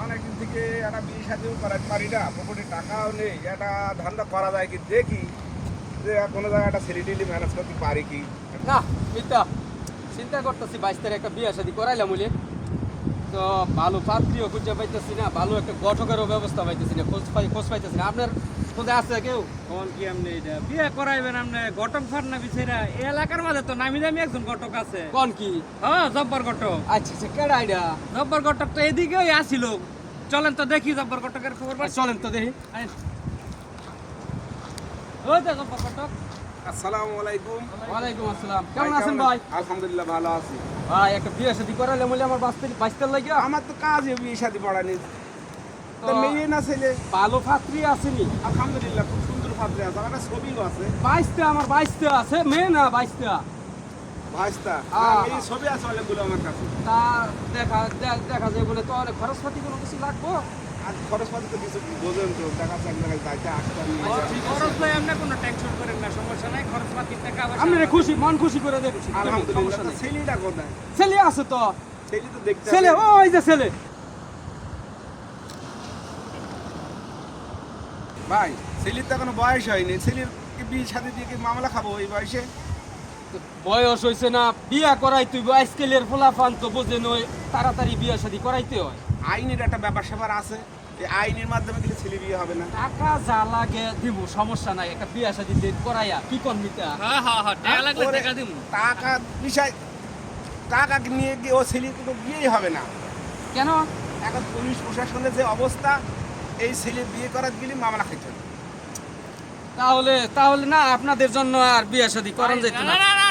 অনেকদিন থেকে একটা বিয়ে শাদিও করাতে পারি না, পকেটে টাকাও নেই। একটা ধান্দা করা যায় কি দেখি যে কোনো জায়গায় একটা ছেলে ম্যানেজ করতে পারি কি। না মিতা চিন্তা করতেছি 22 তারিখে একটা বিয়ে শাদী করাইলাম বলে, তো ভালো পাত্রীও খুঁজে পাইতেছি না, ভালো একটা গঠকেরও ব্যবস্থা পাইতেছি না, খোঁজ পাইতেছি না। আপনার খোঁজে আছে কেউ? কোন কি আপনি এটা বিয়ে করাইবেন? আপনি ঘটক ফার না বিছেরা এই এলাকার মাঝে তো নামি দামি একজন ঘটক আছে। কোন কি? হ্যাঁ, জব্বর ঘটক। আচ্ছা আচ্ছা, কেডা আইডা? জব্বর ঘটক তো এদিকেই আসিল। চলেন তো দেখি জব্বর ঘটকের খবর পাই। চলেন তো দেখি। আইন। ওই তো জব্বর ঘটক। আসসালামু আলাইকুম। ওয়ালাইকুম আসসালাম, কেমন আছেন ভাই? আলহামদুলিল্লাহ ভালো আছি। ভাই একটা বিয়ে শাদী করাইলাম বলে আমার 22 তারিখ লাগিয়া আমার তো কাজ বিয়ে শাদি পড়ানি, তো তো মেয়ে না ছেলে। ভালো পাত্রী আসেনি। আলহামদুলিল্লাহ খুব সুন্দর পাত্রে আছে, আমার একটা ছবিও আছে। 22টা, আমার 22টা আছে, মেয়ে না 22টা। ভাইস্তা এই ছবি আছে অনেকগুলো আমার কাছে। তা দেখা যায় বলে তো অনেক খরচপাতি কোনো কিছু লাগবো। আর খরচপাতি তো কিছু বোঝেন তো, দেখা যাক না যাইতে আসতে আমি খরচ ভাই আপনি কোনো টেনশন করেন না, সমস্যা নাই। খরচ পাতির টাকা পয়সা আমি খুশি, মন খুশি করে দেব। আলহামদুলিল্লাহ। সমস্যা নেই। ছেলেটা কোথায়? ছেলে আছে তো, ছেলে তো দেখতে ছেলে হবে। ওই যে ছেলে। ভাই ছেলের তো এখনো বয়স হয়নি, ছেলের কি বিয়ে শাদি দিয়ে কি মামলা খাবো এই বয়সে? বয়স হয়েছে না, বিয়া করাই তুই আজকালের ফোলাফান তো বোঝে নয়, তাড়াতাড়ি বিয়া শাদী করাইতে হয়। আইনের একটা ব্যাপার স্যাপার আছে, এই আইনের মাধ্যমে গেলে ছেলে বিয়ে হবে না। টাকা যা লাগে দিব, সমস্যা নাই। একটা বিয়া শাদী দিয়ে করাইয়া কি করমিতা? হ্যাঁ হ্যাঁ হ্যাঁ, টাকা লাগলে ওরে, টাকা দিমু। টাকা বিষয়, টাকা নিয়ে গিয়ে ও ছেলে তো বিয়েই হবে না। কেন? এখন পুলিশ প্রশাসনের যে অবস্থা, এই ছেলে বিয়ে করার গেলে মামলা খেতে হবে। তাহলে তাহলে না আপনাদের জন্য আর বিয়া শাদী করান যেত না না। না না,